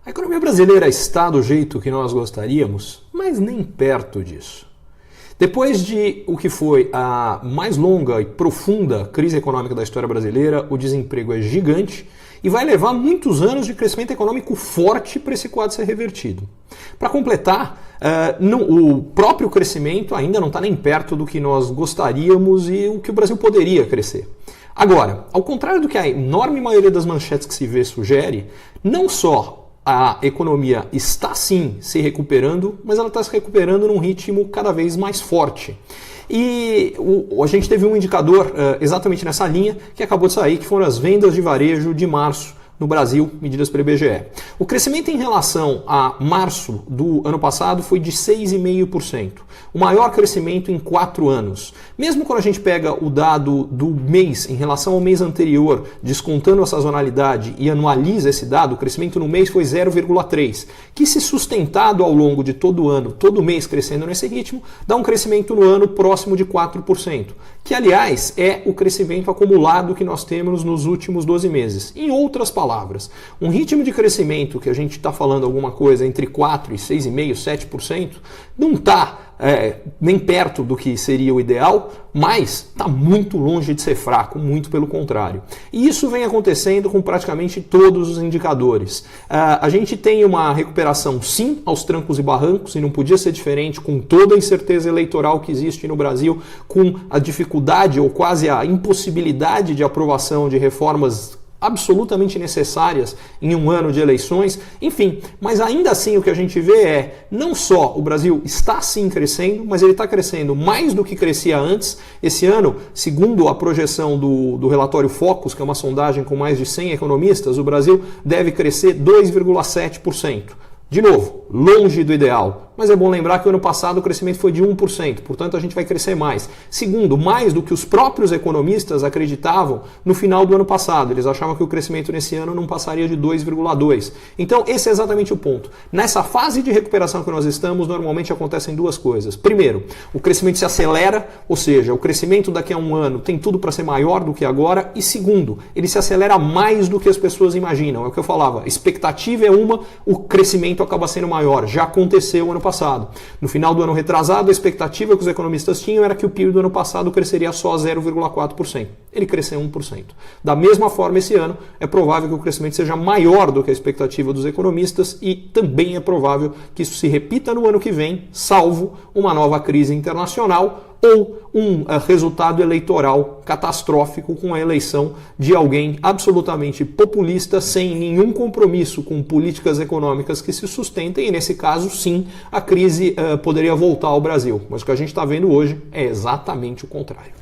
A economia brasileira está do jeito que nós gostaríamos, mas nem perto disso. Depois de o que foi a mais longa e profunda crise econômica da história brasileira, o desemprego é gigante e vai levar muitos anos de crescimento econômico forte para esse quadro ser revertido. Para completar, o próprio crescimento ainda não está nem perto do que nós gostaríamos e o que o Brasil poderia crescer. Agora, ao contrário do que a enorme maioria das manchetes que se vê sugere, não só a economia está sim se recuperando, mas ela está se recuperando num ritmo cada vez mais forte. E a gente teve um indicador exatamente nessa linha que acabou de sair, que foram as vendas de varejo de março no Brasil, medidas pelo IBGE. O crescimento em relação a março do ano passado foi de 6,5%, o maior crescimento em 4 anos. Mesmo quando a gente pega o dado do mês em relação ao mês anterior, descontando a sazonalidade e anualiza esse dado, o crescimento no mês foi 0,3%, que se sustentado ao longo de todo o ano, todo mês crescendo nesse ritmo, dá um crescimento no ano próximo de 4%, que aliás é o crescimento acumulado que nós temos nos últimos 12 meses. Em outras palavras, um ritmo de crescimento que a gente está falando alguma coisa entre 4% e 6,5%, 7%, não está nem perto do que seria o ideal, mas está muito longe de ser fraco, muito pelo contrário. E isso vem acontecendo com praticamente todos os indicadores. A gente tem uma recuperação sim aos trancos e barrancos, e não podia ser diferente com toda a incerteza eleitoral que existe no Brasil, com a dificuldade ou quase a impossibilidade de aprovação de reformas absolutamente necessárias em um ano de eleições, enfim, mas ainda assim o que a gente vê é, não só o Brasil está sim crescendo, mas ele está crescendo mais do que crescia antes. Esse ano, segundo a projeção do relatório Focus, que é uma sondagem com mais de 100 economistas, o Brasil deve crescer 2,7%. De novo, longe do ideal, mas é bom lembrar que o ano passado o crescimento foi de 1%, portanto a gente vai crescer mais. Segundo, mais do que os próprios economistas acreditavam no final do ano passado. Eles achavam que o crescimento nesse ano não passaria de 2,2%. Então esse é exatamente o ponto. Nessa fase de recuperação que nós estamos, normalmente acontecem duas coisas. Primeiro, o crescimento se acelera, ou seja, o crescimento daqui a um ano tem tudo para ser maior do que agora. E segundo, ele se acelera mais do que as pessoas imaginam. É o que eu falava, a expectativa é uma, o crescimento acaba sendo maior. Já aconteceu ano passado. No final do ano retrasado, a expectativa que os economistas tinham era que o PIB do ano passado cresceria só 0,4%. Ele cresceu 1%. Da mesma forma, esse ano, é provável que o crescimento seja maior do que a expectativa dos economistas e também é provável que isso se repita no ano que vem, salvo uma nova crise internacional ou um resultado eleitoral catastrófico com a eleição de alguém absolutamente populista, sem nenhum compromisso com políticas econômicas que se sustentem, e nesse caso, sim, a crise poderia voltar ao Brasil. Mas o que a gente está vendo hoje é exatamente o contrário.